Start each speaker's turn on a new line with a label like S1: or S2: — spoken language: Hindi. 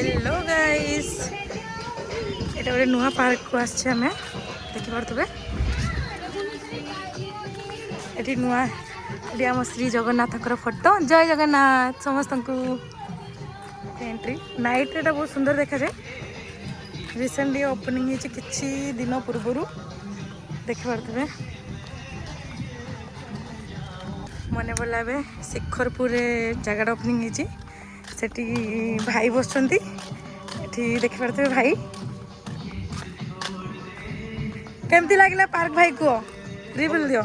S1: हेलो गाइस এটা ଗୋଟେ ନୂଆ ପାର୍କକୁ ଆସିଛେ ଆମେ ଦେଖି ପାରୁଥିବେ ଏଠି ନୂଆ ଏଠି ଆମ ଶ୍ରୀ ଜଗନ୍ନାଥଙ୍କର ଫଟୋ ଜୟ ଜଗନ୍ନାଥ ସମସ୍ତଙ୍କୁ एंट्री नाइट रे बहुत सुंदर देखा जाए रिसेंटली ओपनिंग होती किसी दिन पूर्वर देखि पारे मन पड़ा ए शिखरपुर जगह ओपनिंग होती भाई बस देखि पारे भाई केमती लगे पार्क भाई को रिविल दियो